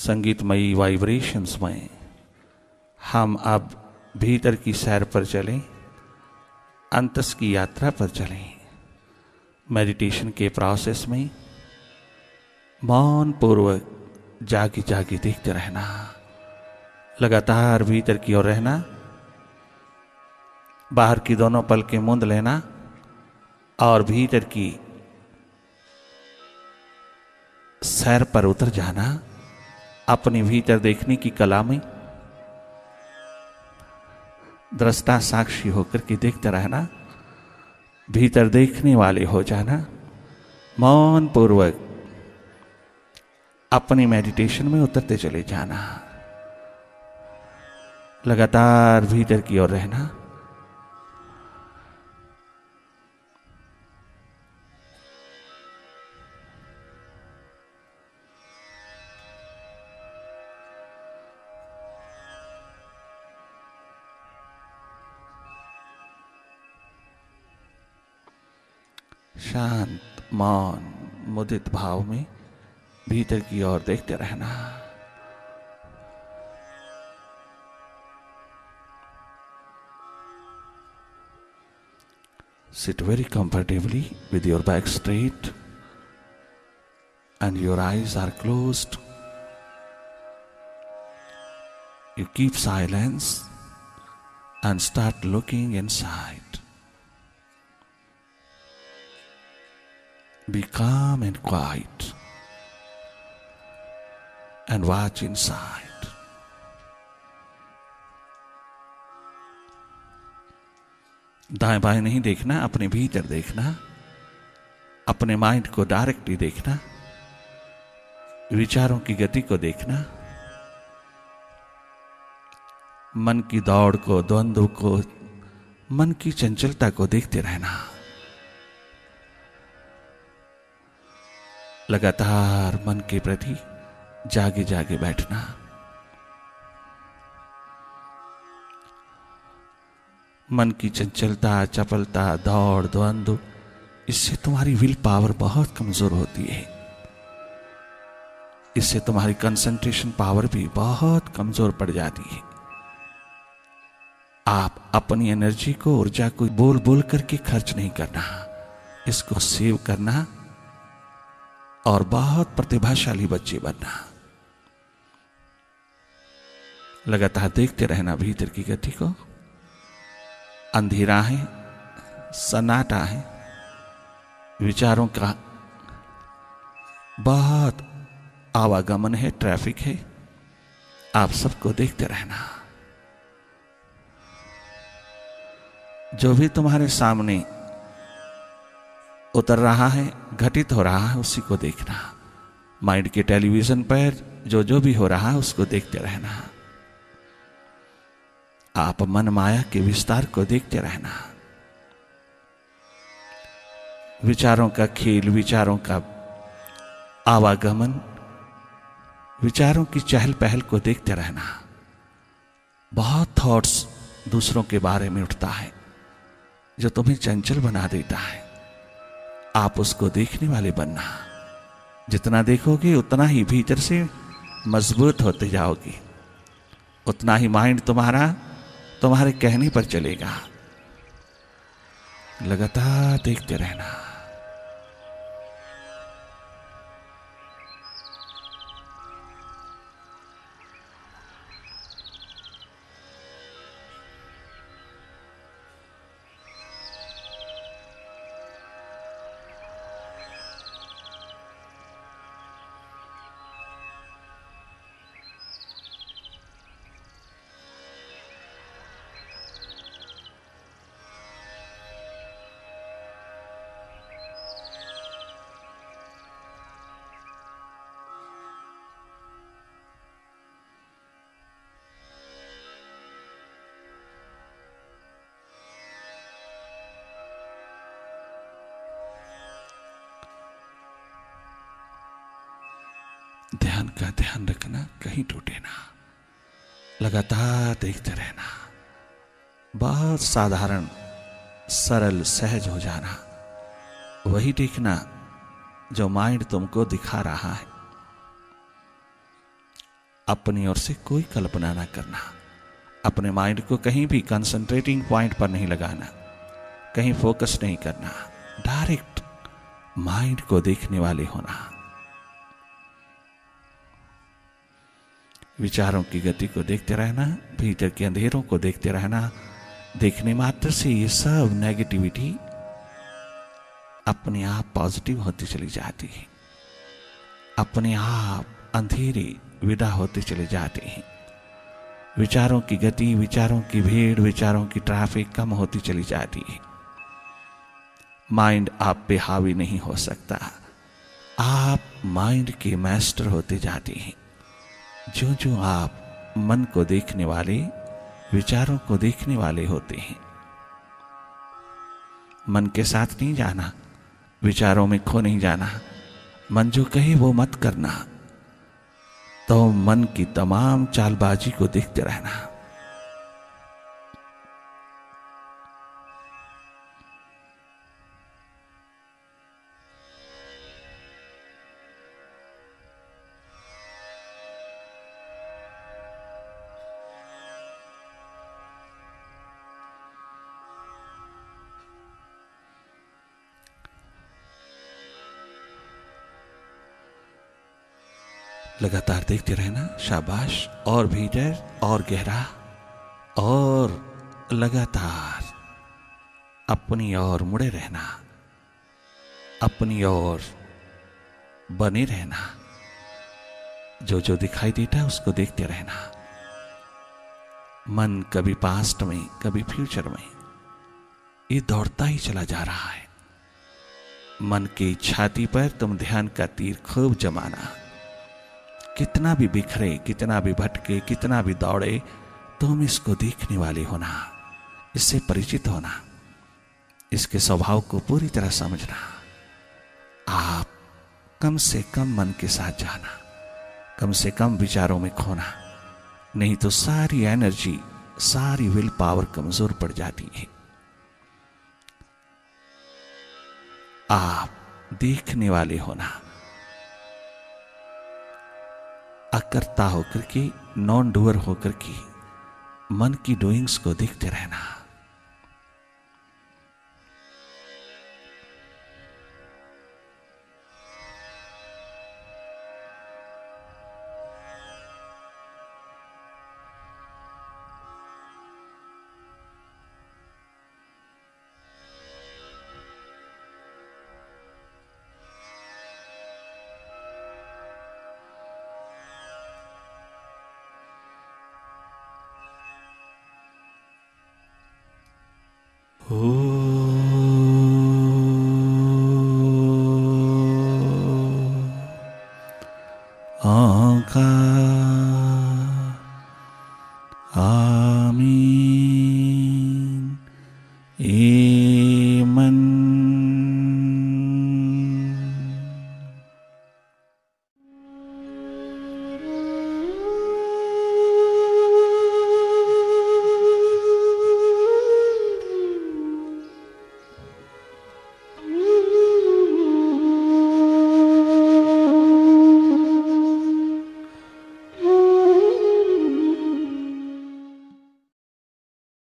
संगीतमयी vibrations में हम अब भीतर की सैर पर चलें, अंतस की यात्रा पर चलें। मेडिटेशन के प्रोसेस में मौन पूर्वक जागे जागे देखते रहना, लगातार भीतर की ओर रहना, बाहर की दोनों पलकें मूंद लेना और भीतर की सैर पर उतर जाना। अपने भीतर देखने की कला में दृष्टा साक्षी होकर के देखते रहना, भीतर देखने वाले हो जाना। मौन पूर्वक अपनी मेडिटेशन में उतरते चले जाना, लगातार भीतर की ओर रहना। शांत मौन मुदित भाव में भीतर की ओर देखते रहना। Sit very comfortably with your back straight and your eyes are closed. You keep silence and start looking inside. Be calm and quiet and watch inside. दाएं बाएं नहीं देखना, अपने भीतर देखना, अपने माइंड को डायरेक्टली देखना, विचारों की गति को देखना, मन की दौड़ को, द्वंद्व को, मन की चंचलता को देखते रहना। लगातार मन के प्रति जागे जागे बैठना। मन की चंचलता, चपलता, दौड़, द्वंद्व, इससे तुम्हारी विल पावर बहुत कमजोर होती है। इससे तुम्हारी कंसंट्रेशन पावर भी बहुत कमजोर पड़ जाती है। आप अपनी एनर्जी को, ऊर्जा को बोल बोल करके खर्च नहीं करना, इसको सेव करना और बहुत प्रतिभाशाली बच्चे बनना। लगातार देखते रहना भीतर की गति को। अंधेरा है, सन्नाटा है, विचारों का बहुत आवागमन है, ट्रैफिक है, आप सबको देखते रहना। जो भी तुम्हारे सामने उतर रहा है, घटित हो रहा है, उसी को देखना। माइंड के टेलीविजन पर जो भी हो रहा है उसको देखते रहना। आप मन माया के विस्तार को देखते रहना। विचारों का खेल, विचारों का आवागमन, विचारों की चहल पहल को देखते रहना। बहुत थॉट्स दूसरों के बारे में उठता है जो तुम्हें चंचल बना देता है। आप उसको देखने वाले बनना। जितना देखोगे उतना ही भीतर से मजबूत होते जाओगे, उतना ही माइंड तुम्हारे कहने पर चलेगा। लगातार देखते रहना। ध्यान का ध्यान रखना, कहीं टूटे ना। लगातार देखते रहना। बहुत साधारण, सरल, सहज हो जाना। वही देखना जो माइंड तुमको दिखा रहा है। अपनी ओर से कोई कल्पना ना करना। अपने माइंड को कहीं भी कंसंट्रेटिंग पॉइंट पर नहीं लगाना, कहीं फोकस नहीं करना। डायरेक्ट माइंड को देखने वाले होना। विचारों की गति को देखते रहना, भीतर के अंधेरों को देखते रहना। देखने मात्र से ये सब नेगेटिविटी अपने आप पॉजिटिव होती चली जाती है, अपने आप अंधेरे विदा होते चले जाते हैं। विचारों की गति, विचारों की भीड़, विचारों की ट्रैफिक कम होती चली जाती है। माइंड आप पे हावी नहीं हो सकता, आप माइंड के मास्टर होते जाते हैं। जो जो आप मन को देखने वाले, विचारों को देखने वाले होते हैं। मन के साथ नहीं जाना, विचारों में खो नहीं जाना। मन जो कहे वो मत करना। तो मन की तमाम चालबाजी को देखते रहना। लगातार देखते रहना। शाबाश। और भीतर और गहरा, और लगातार अपनी ओर मुड़े रहना, अपनी ओर बने रहना। जो जो दिखाई देता है उसको देखते रहना। मन कभी पास्ट में, कभी फ्यूचर में, ये दौड़ता ही चला जा रहा है। मन की छाती पर तुम ध्यान का तीर खूब जमाना। कितना भी बिखरे, कितना भी भटके, कितना भी दौड़े, तुम इसको देखने वाले होना, इससे परिचित होना, इसके स्वभाव को पूरी तरह समझना। आप कम से कम मन के साथ जाना, कम से कम विचारों में खोना, नहीं तो सारी एनर्जी, सारी विल पावर कमजोर पड़ जाती है। आप देखने वाले होना, अकर्ता होकर के, नॉन डूअर होकर के मन की डूइंग्स को देखते रहना।